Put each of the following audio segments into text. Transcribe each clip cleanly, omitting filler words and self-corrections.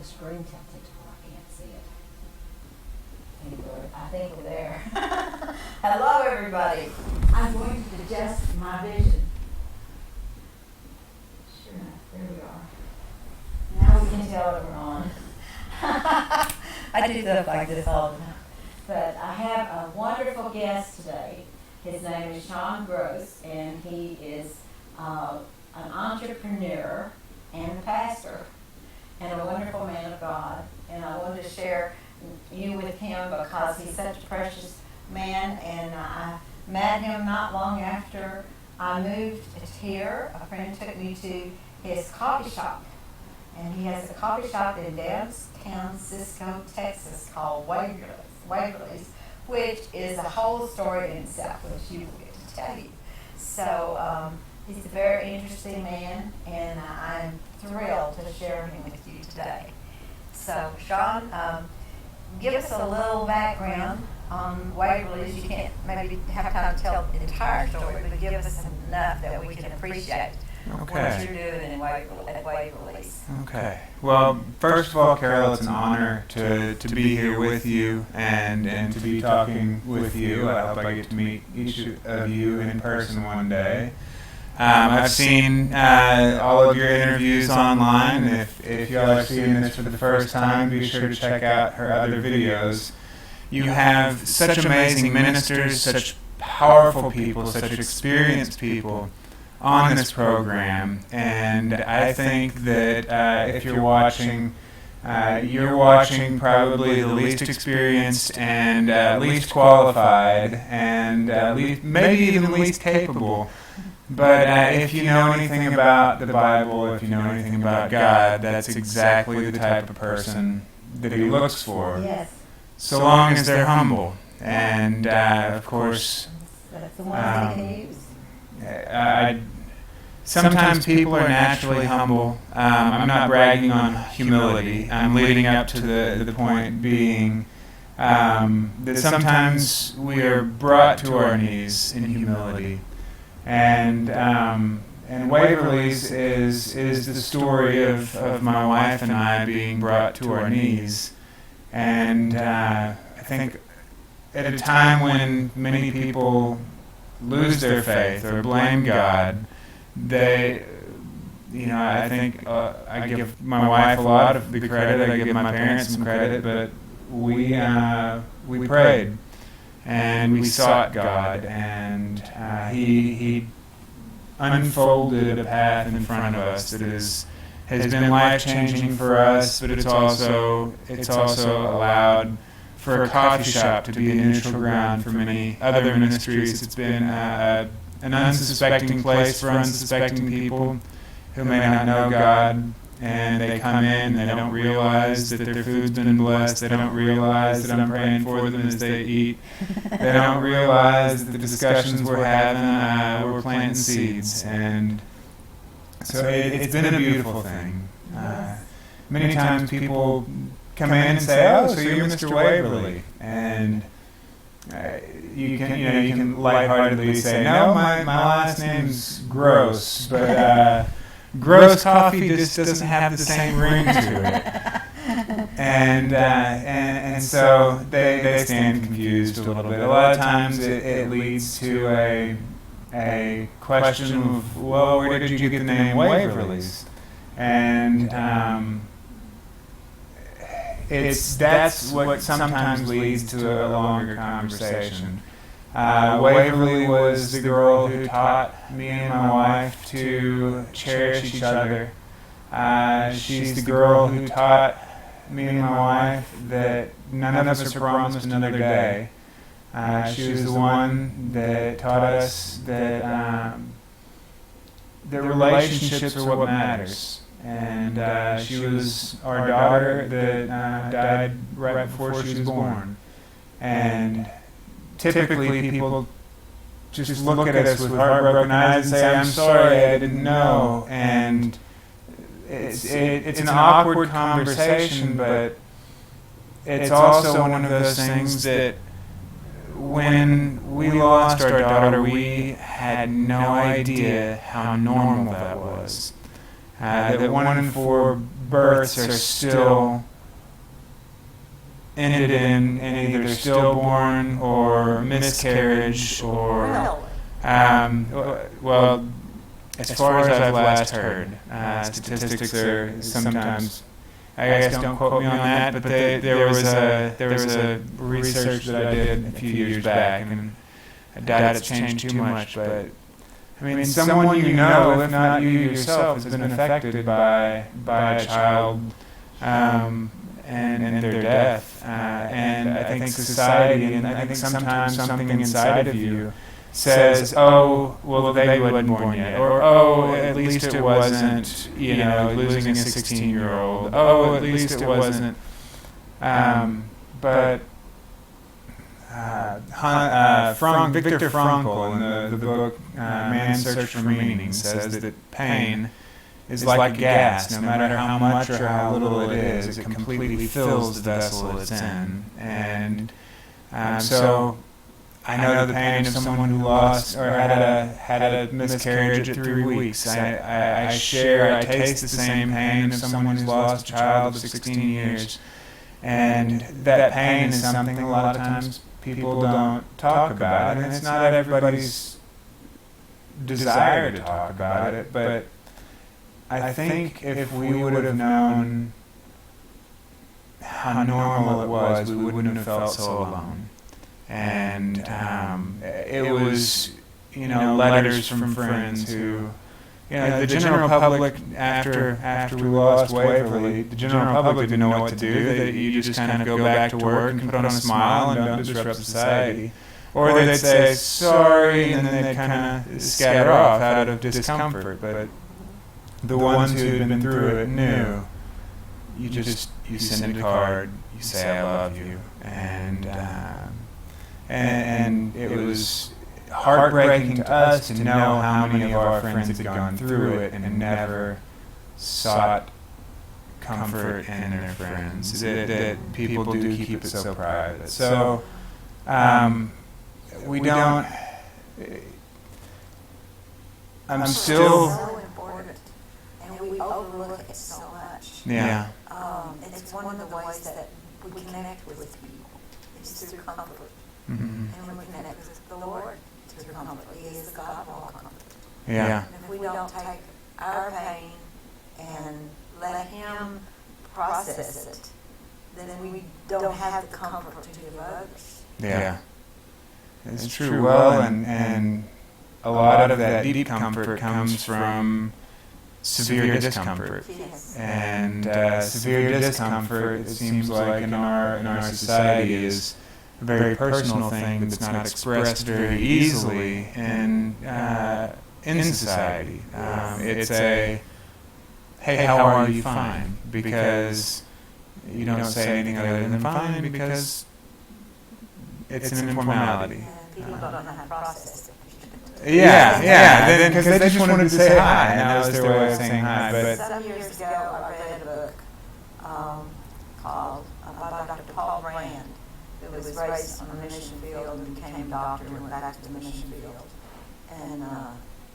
screen tilted to where I can't see it. I think we're there. Hello, everybody. I'm going to adjust my vision. Sure enough, there we are. Now we can tell that we're on. I do stuff like this all the time. But I have a wonderful guest today. His name is Grose, and he is an entrepreneur and a pastor and a wonderful man of God. And I wanted to share you with him because he's such a precious man, and I met him not long after I moved here. A friend took me to his coffee shop, and he has a coffee shop in downtown Cisco, Texas called Waverly's, which is a whole story in itself, which you will get to tell you. So he's a very interesting man, and I'm thrilled to share him with you today. So Sean, give us a little background on Waverly's. You can't maybe have time to tell the entire story, but give us enough that we can appreciate what you're doing at Waverly's. Okay. Well, first of all, Carol, it's an honor to be here with you and to be talking with you. I hope I get to meet each of you in person one day. I've seen all of your interviews online. If y'all are seeing this for the first time, be sure to check out her other videos. You have such amazing ministers, such powerful people, such experienced people on this program, and I think that if you're watching probably the least experienced and least qualified and maybe even least capable. But if you know anything about the Bible, if you know anything about God, that's exactly the type of person that He looks for. Yes. So long as they're humble. And, of course, That's the one they can use. Sometimes people are naturally humble. I'm not bragging on humility. I'm leading up to the point being that sometimes we are brought to our knees in humility. And Waverly's is the story of my wife and I being brought to our knees. And I think at a time when many people lose their faith or blame God, I think I give my wife a lot of the credit. I give my parents some credit, but we prayed and we sought God, and He unfolded a path in front of us that has been life-changing for us, but it's also allowed for a coffee shop to be a neutral ground for many other ministries. It's been an unsuspecting place for unsuspecting people who may not know God, and they come in and they don't realize that their food's been blessed. They don't realize that I'm praying for them as they eat. They don't realize that the discussions we're having, we're planting seeds. And so it's been a beautiful thing. Many times people come in and say, "Oh, so you're Mr. Waverly," and you can lightheartedly say, "No, my last name's Grose, but Grose coffee just doesn't have the same ring to it." And so they stand confused a little bit. A lot of times it leads to a question of, well, where did you get the name Waverly's? And that's what sometimes leads to a longer conversation. Waverly was the girl who taught me and my wife to cherish each other. She's the girl who taught me and my wife that none of us are promised another day. She was the one that taught us that relationships are what matters. And she was our daughter that died right before she was born. And typically people just look at us with heartbroken eyes and say, "I'm sorry, I didn't know." And it's an awkward conversation, but it's also one of those things that when we lost our daughter, we had no idea how normal that was. That 1 in 4 births are still ended in either stillborn or miscarriage or well, as far as I've last heard, statistics are sometimes, I guess don't quote me on that, but there was a research that I did a few years back, and I doubt it's changed too much, but I mean, someone you know, if not you yourself, has been affected by a child and their death. And I think society, and I think sometimes something inside of you says, oh, well, the baby wasn't born yet. Or, oh, at least it wasn't, losing a 16-year-old. Oh, at least it wasn't. But Viktor Frankl, in the book Man's Search for Meaning, says that pain is like a gas. No matter how much or how little it is, it completely fills the vessel it's in. And so I know the pain of someone who lost or had a miscarriage at 3 weeks. I taste the same pain of someone who's lost a child of 16 years. And that pain is something a lot of times people don't talk about, and it's not everybody's desire to talk about it, but I think if we would have known how normal it was, we wouldn't have felt so alone. And it was, letters from friends who, the general public, after we lost Waverly, the general public didn't know what to do. That you just kind of go back to work and put on a smile and don't disrupt society. Or they'd say, sorry, and then they'd kind of scatter off out of discomfort. But the ones who had been through it knew. You send a card, you say I love you. And it was heartbreaking to us to know how many of our friends had gone through it and never sought comfort in their friends. That people do keep it so private. So we don't. I'm still. So important, and we overlook it so much. Yeah. It's one of the ways that we connect with people. It's through comfort, Mm-hmm. and we connect with the Lord through comfort. He is the God of all comfort. Yeah. And if we don't take our pain and let Him process it, then we don't have the comfort to give others. Yeah. It's true. Well, and a lot of that deep comfort comes from severe discomfort. Yes. And severe discomfort, it seems like in our society, is a very personal thing that's not expressed very easily in society. It's a, hey, how are you? Fine, because you don't say anything other than fine, because it's an informality. And people don't know how to process it. Yeah. Because they just wanted to say hi, and that was their way of saying hi. But Some years ago, I read a book called by Dr. Paul Brand, who was raised on a mission field and became a doctor and went back to the mission field. And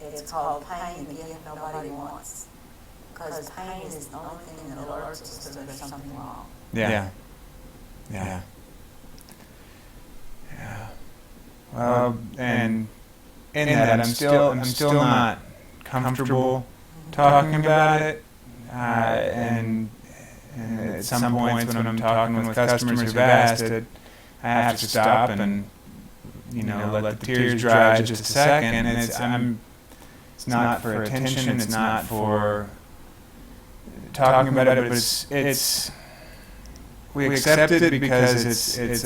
it's called Pain, the Gift Nobody Wants. Because pain is the only thing that alerts us that there's something wrong. Yeah. Well, and in that, I'm still not comfortable talking about it. And at some points when I'm talking with customers who've asked it, I have to stop and let the tears dry just a second. And it's not for attention. It's not for talking about it. But it's we accept it because it's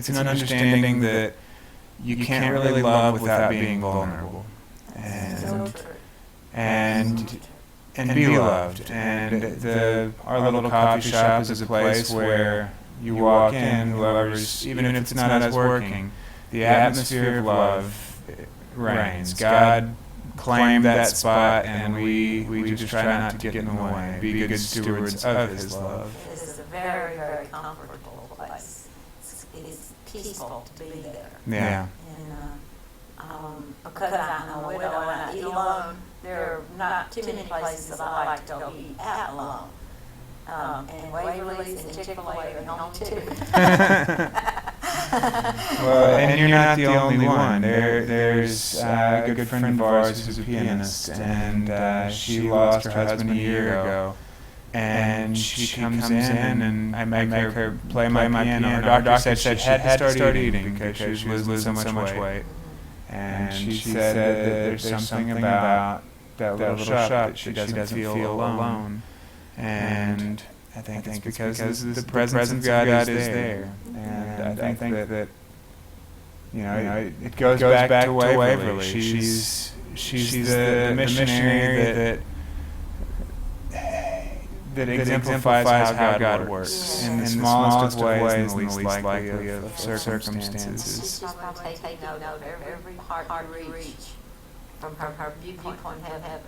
an understanding that you can't really love without being vulnerable, and be loved. And our little coffee shop is a place where you walk in, whoever's, even if it's not us working, the atmosphere of love reigns. God claimed that spot, and we just try not to get in the way. Be good stewards of His love. It is a very, very comfortable place. It's peaceful to be there. Yeah. And because I'm a widow and I eat alone, there are not too many places that I like to go eat out alone. And Waverly's and Chick-fil-A are home too. Well, and you're not the only one. There's a good friend of ours who's a pianist, and she lost her husband a year ago. And she comes in, and I make her play my piano. Her doctor said she had to start eating because she was losing so much weight. And she said that there's something about that little shop that she doesn't feel alone. And I think it's because the presence of God is there. And I think that it goes back to Waverly. She's the missionary that exemplifies how God works in the smallest of ways and the least likely of circumstances. She's probably taking note of every heart reach from her viewpoint of heaven.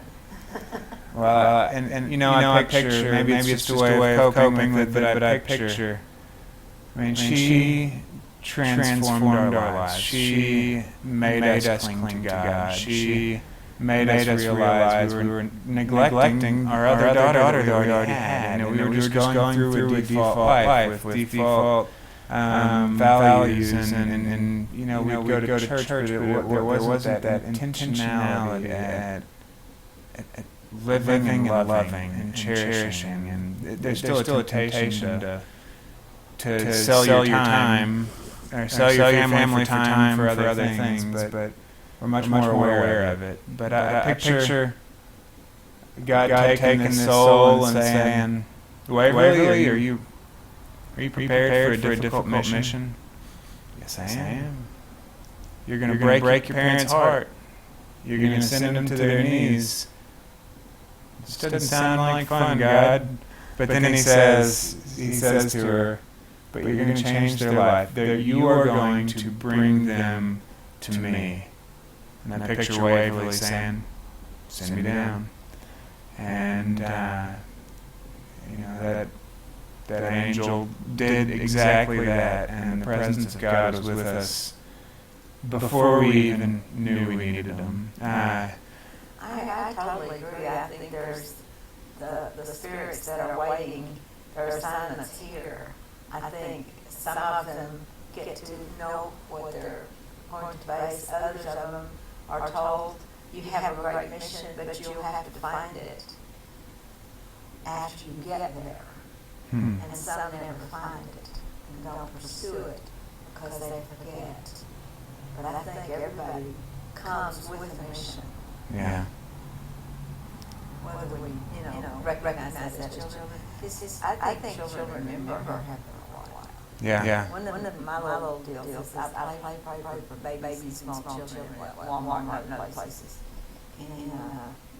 Well, and I picture, maybe it's just a way of coping with it, but I picture, she transformed our lives. She made us cling to God. She made us realize we were neglecting our other daughter that we already had. We were just going through a default life with default values, and we'd go to church, but there wasn't that intentionality at living and loving and cherishing. And there's still a temptation to sell your time or sell your family for time for other things, but we're much more aware of it. But I picture God taking this soul and saying, Waverly, are you prepared for a difficult mission? Yes, I am. You're going to break your parents' heart. You're going to send them to their knees. This doesn't sound like fun, God. But then he says to her, but you're going to change their life. You are going to bring them to me. And I picture Waverly saying, send me down. And, that angel did exactly that. And the presence of God was with us before we even knew we needed him. I totally agree. I think there's the spirits that are waiting, their assignments here. I think some of them get to know what they're going to face. Others of them are told, you have a great mission, but you'll have to find it after you get there. And some never find it and don't pursue it because they forget. But I think everybody comes with a mission. Yeah. Whether we, recognize that as children. I think children remember her having a while. Yeah. One of my little deals is I play for babies, small children at Walmart and other places. And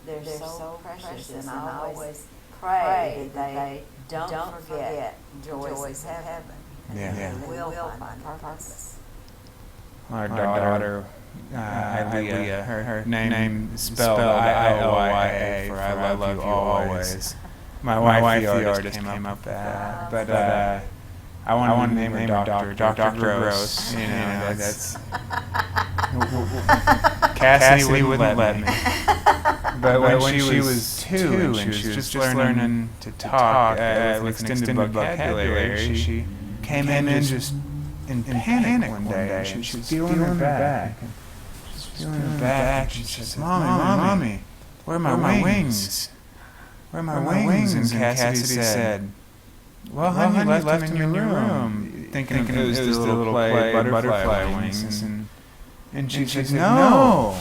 they're so precious, and I always pray that they don't forget joys of heaven. And they will find purpose. Our daughter, Ilea, her name is spelled I-L-Y-A, for I love you always. My wife, the artist, came up with that. But I want to name her Dr. Grose. That's... Cassidy wouldn't let me. But when she was 2 and she was just learning to talk with extended vocabulary, she came in just in panic one day. She was feeling her back. She said, Mommy, where are my wings? Where are my wings? And Cassidy said, well, honey, you left them in your room. Thinking it was the little play butterfly wings. And she said, no,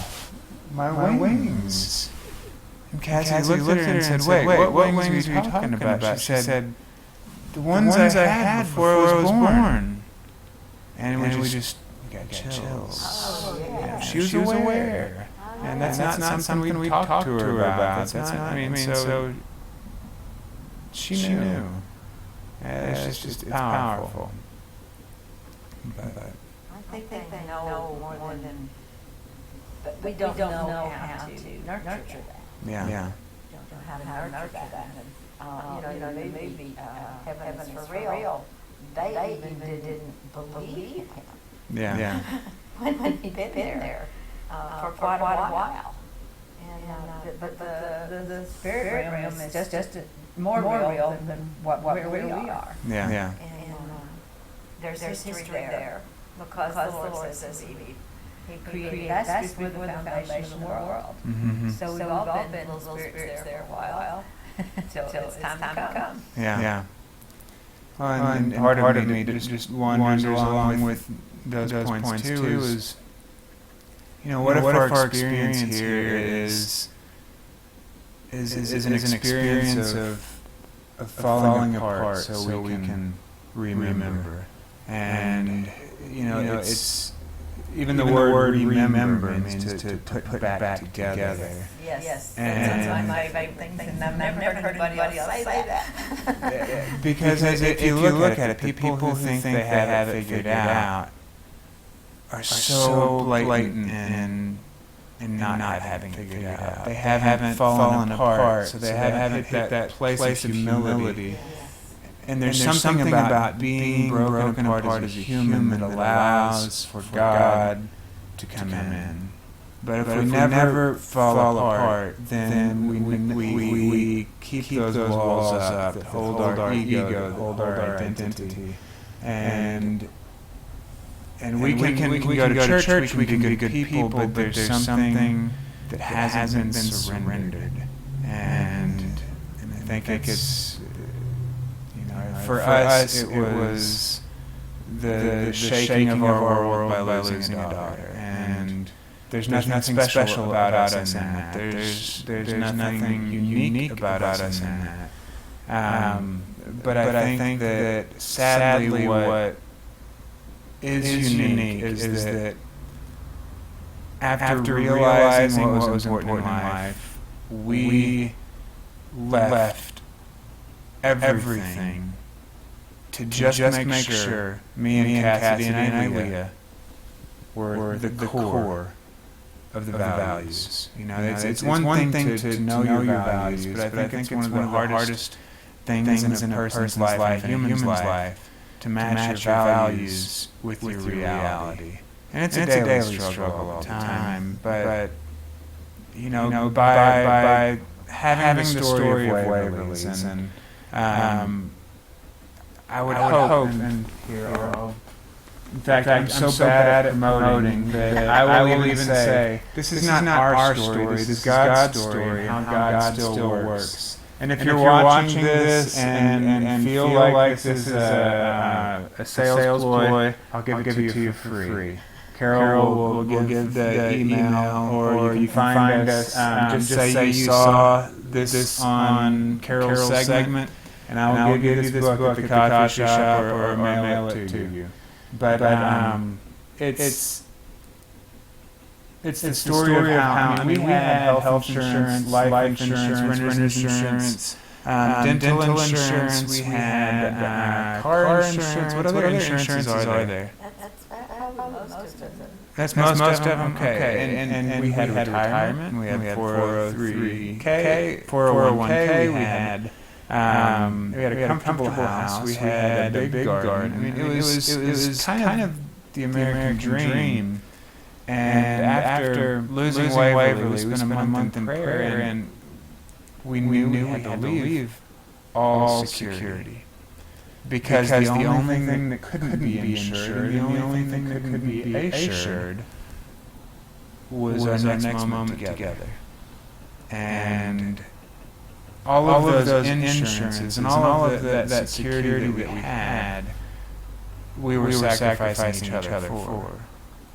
my wings. And Cassidy looked at her and said, wait, what wings are you talking about? She said, the ones I had before I was born. And we got chills. Oh, yeah. She was aware. And that's not something we talked to her about. That's not, so she knew. It's just powerful. But I think they know more than, but we don't know how to nurture that. Yeah. We don't know how to nurture that. And, the movie Heaven is for Real, they even didn't believe him. Yeah. when he'd been there for quite a while. But the spirit realm is just more real than what we are. Yeah. And there's history there because the Lord says He created us before the foundation of the world. Mm-hmm. So we've all been little spirits there for a while until it's time to come. Yeah. Well, and part of me just wanders along with those points too is, what if our experience here is an experience of falling apart so we can remember. And, it's, even the word remember means to put back together. Yes. And that's one of my favorite things, and I've never heard anybody else say that. Because if you look at it, people who think they have it figured out are so blatant in not having it figured out. They haven't fallen apart, so they haven't hit that place of humility. And there's something about being broken apart as a human that allows for God to come in. But if we never fall apart, then we keep those walls up that hold our ego, that hold our identity. And we can go to church, we can be good people, but there's something that hasn't been surrendered. And I think it's, for us, it was the shaking of our world by losing a daughter. And there's nothing special about us in that. There's nothing unique about us in that. But I think that sadly what is unique is that after realizing what was important in life, we left everything to just make sure me and Cassidy and Ilea were the core of the values. It's one thing to know your values, but I think it's one of the hardest things in a person's life, in a human's life, to match your values with your reality. And it's a daily struggle all the time, but by having the story of Waverly's and I would hope, and here in fact, I'm so bad at promoting that I will even say, this is not our story, this is God's story, and how God still works. And if you're watching this and feel like this is a sales ploy, I'll give it to you for free. Carol will give the email, or you can find us. Just say you saw this on Carol's segment, and I will give you this book at the coffee shop or mail it to you. But it's the story of how we had health insurance, life insurance, renter's insurance, dental insurance, we had car insurance. What other insurances are there? That's most of them. Okay. And we had retirement. We had 403k, 401k. We had a comfortable house. We had a big garden. I mean, it was kind of the American dream. And after losing Waverly, we spent a month in prayer, and we knew we had to leave all security. Because the only thing that couldn't be insured, and the only thing that couldn't be assured, was our next moment together. And all of those insurances and all of that security that we had, we were sacrificing each other for.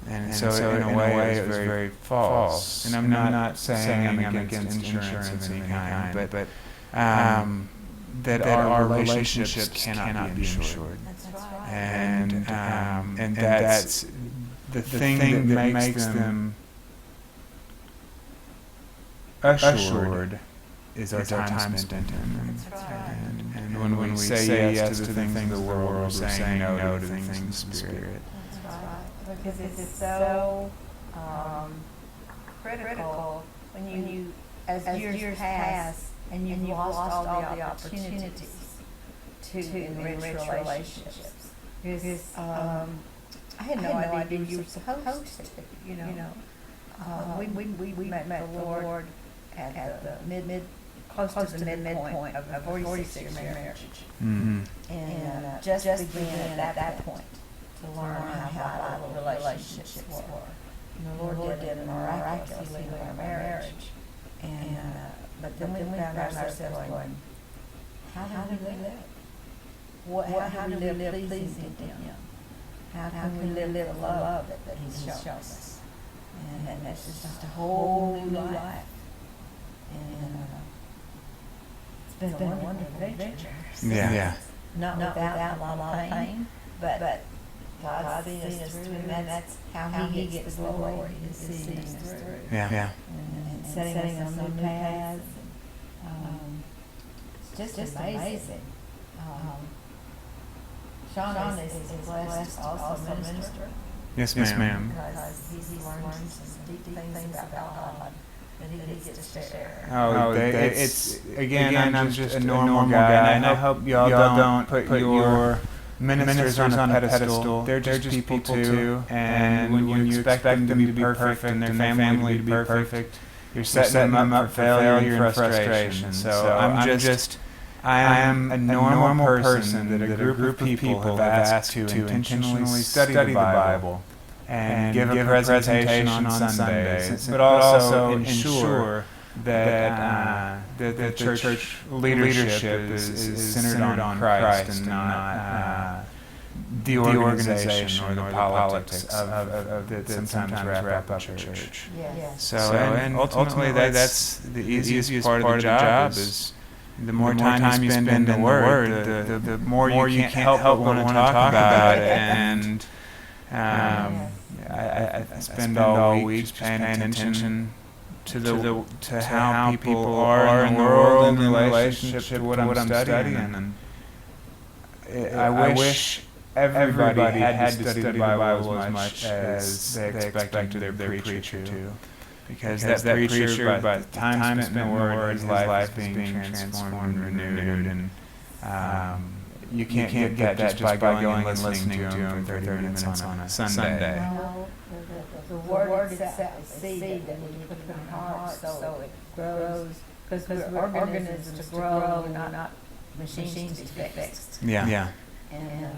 And so in a way it was very false. And I'm not saying I'm against insurance of any kind, but that our relationships cannot be insured. That's right. And that's the thing that makes them assured is our time spent in them. That's right. And when we say yes to the things of the world, we're saying no to the things of the Spirit. That's right. Because it's so critical when you as years pass and you've lost all the opportunities to enrich relationships. Because I had no idea you were supposed to. We met the Lord at the close to the midpoint of a 46-year marriage. Mm-hmm. And just began at that point to learn how vital relationships were. And the Lord did a miraculous healing in our marriage. And but then we found ourselves going, how do we live? How do we live pleasing to Him? How can we live the love that He shows us? And that's just a whole new life. And it's been a wonderful adventure. Yeah. Not without a lot of pain, but God's seen us through, and that's how He gets the glory, is seeing us through. Yeah. And setting us on new paths. It's just amazing. Sean is blessed also minister. Yes, ma'am. Because he's learned some deep things about God that he gets to share. It's again, I'm just a normal guy, and I hope y'all don't put your ministers on a pedestal. They're just people too, and when you expect them to be perfect and their family to be perfect, you're setting them up for failure and frustration. So I am a normal person that a group of people have asked to intentionally study the Bible and give a presentation on Sundays, but also ensure that the church leadership is centered on Christ and not the organization or the politics of that sometimes wrap up church. Yes. So, and ultimately that's the easiest part of the job is the more time you spend in the Word, the more you can't help but want to talk about it. And I spend all week paying attention to how people are in the world in relationship to what I'm studying. And I wish everybody had to study the Bible as much as they expected their preacher to. Because that preacher, by the time spent in the Word, his life being transformed and renewed, and you can't get that just by going and listening to him for 30 minutes on a Sunday. No, the Word itself is seed that we put in our hearts so it grows, because we're organisms to grow, not machines to be fixed. Yeah. And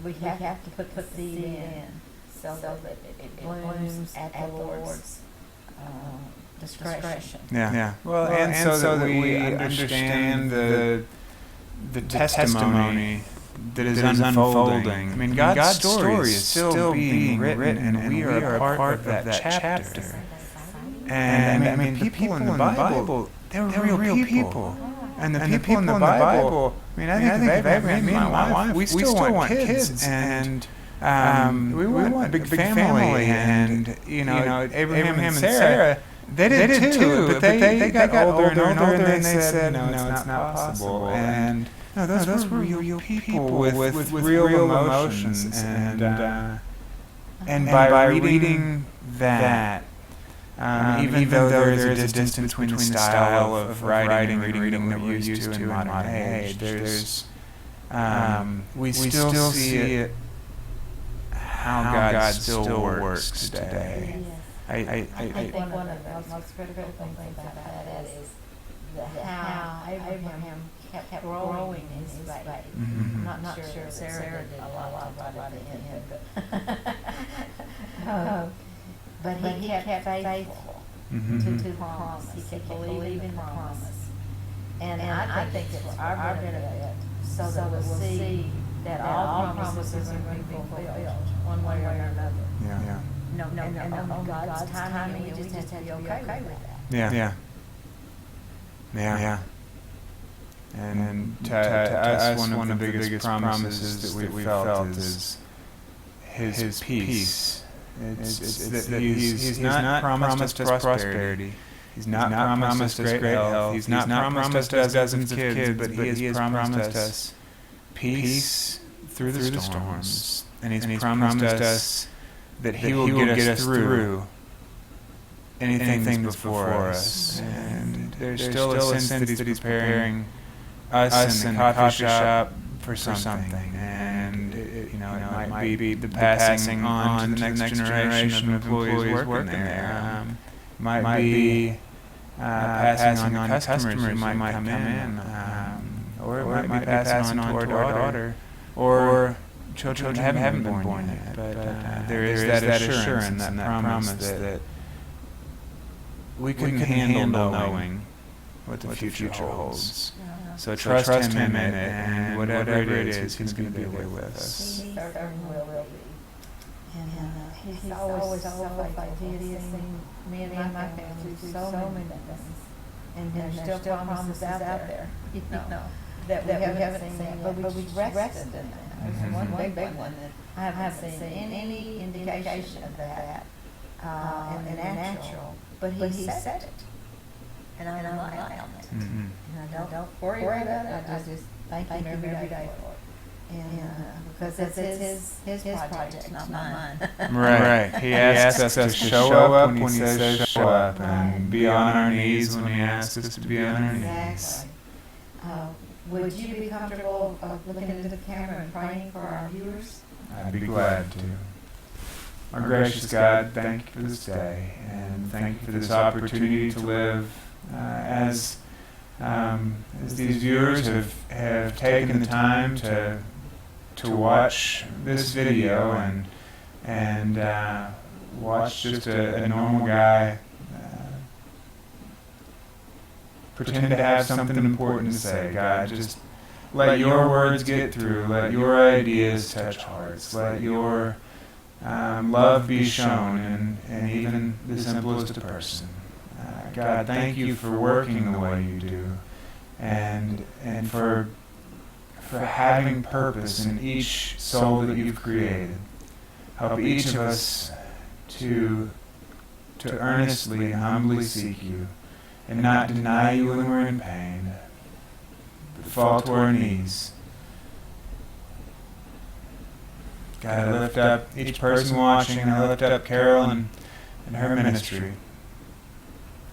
we have to put the seed in so that it blooms at the Lord's discretion. Yeah. Well, and so that we understand the testimony that is unfolding. I mean, God's story is still being written, and we are a part of that chapter. And I mean, the people in the Bible, they were real people. And the people in the Bible, I mean, I think of Abraham, me and my wife, we still want kids, and we want a big family, and Abraham and Sarah, they did too, but they got older and older, and they said, no, it's not possible. And no, those were real people with real emotions, and by reading that, even though there's a distance between the style of writing and reading that we're used to in modern age, we still see it, how God still works today. I think one of the most critical things about that is how Abraham kept growing in his faith. Mm-hmm. I'm not sure Sarah did a lot at the end, but he kept faithful to the promise. He kept believing the promise. And I think it's for our benefit, so that we'll see that all promises are going to be fulfilled, one way or another. Yeah. No, and on God's timing, we just have to be okay with that. Yeah. And to us, one of the biggest promises that we felt is His peace. It's that He's not promised us prosperity. He's not promised us great health. He's not promised us dozens of kids, but He has promised us peace through the storms. And He's promised us that He will get us through anything before us. And there's still a sense that He's preparing us in the coffee shop for something. And it might be the passing on to the next generation of employees working there. Might be passing on to customers who might come in, or it might be passing on to our daughter, or children who haven't been born yet. But there is that assurance and that promise that we couldn't handle knowing what the future holds. So trust Him in it, and whatever it is, He's going to be there with us. He certainly will be. And he's always so faithful. He has seen me and my family through so many things. And there's still promises out there, that we haven't seen yet, but we rested in that. There's one big one that I haven't seen any indication of that in the natural, but He said it. And I rely on it. Mm-hmm. And I don't worry about it. I just thank Him every day for it. And because it's His project, not mine. Right. He asks us to show up when He says show up, and be on our knees when He asks us to be on our knees. Exactly. Would you be comfortable looking into the camera and praying for our viewers? I'd be glad to. Our gracious God, thank you for this day, and thank you for this opportunity to live as these viewers have taken the time to watch this video and watch just a normal guy pretend to have something important to say. God, just let your words get through. Let your ideas touch hearts. Let your love be shown in even the simplest person. God, thank you for working the way you do, and for having purpose in each soul that you've created. Help each of us to earnestly and humbly seek you, and not deny you when we're in pain, but fall to our knees. God, I lift up each person watching, and I lift up Carol and her ministry,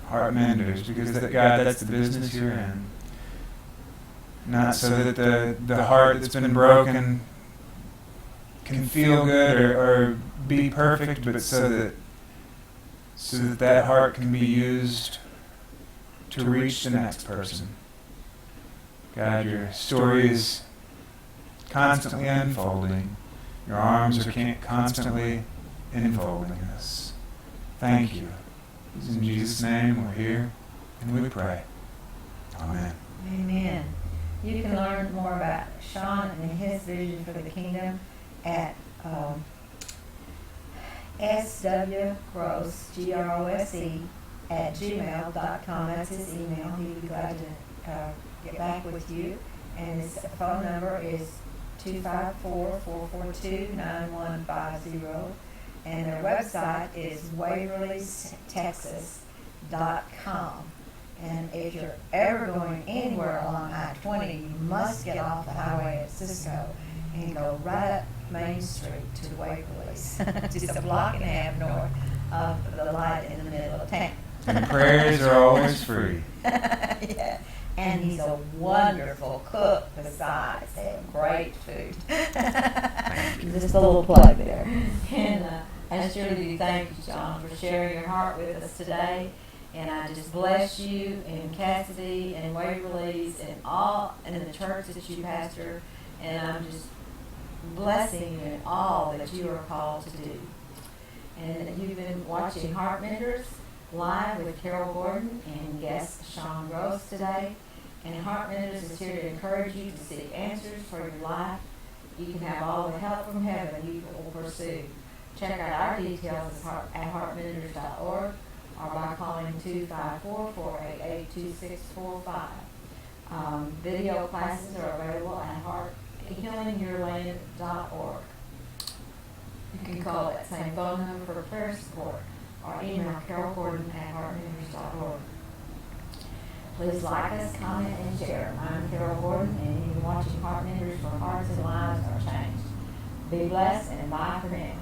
Heart Menders, because God, that's the business you're in. Not so that the heart that's been broken can feel good or be perfect, but so that heart can be used to reach the next person. God, your story is constantly unfolding. Your arms are constantly enfolding us. Thank you. It's in Jesus' name we're here and we pray. Amen. Amen. You can learn more about Sean and his vision for the kingdom at swgrose, Grose, @gmail.com. That's his email. He'd be glad to get back with you. And his phone number is 254-442-9150. And their website is waverlytexas.com. And if you're ever going anywhere along I-20, you must get off the highway at Cisco and go right up Main Street to Waverly's. Just a block and a half north of the light in the middle of town. And prayers are always free. Yeah. And he's a wonderful cook besides. They have great food. Just a little plug there. And I surely do thank you, John, for sharing your heart with us today. And I just bless you and Cassidy and Waverly's and all in the church that you pastor. And I'm just blessing you in all that you are called to do. And you've been watching Heart Menders Live with Carol Gordon and guest Sean Grose today. And Heart Menders is here to encourage you to seek answers for your life. You can have all the help from heaven you will pursue. Check out our details at heartmenders.org or by calling 254-488-2645. Video classes are available at healingyourland.org. You can call that same phone number for prayer support or email carolgordon@heartmenders.org. Please like us, comment, and share. I'm Carol Gordon, and you've been watching Heart Menders, where hearts and lives are changed. Be blessed and bye for now.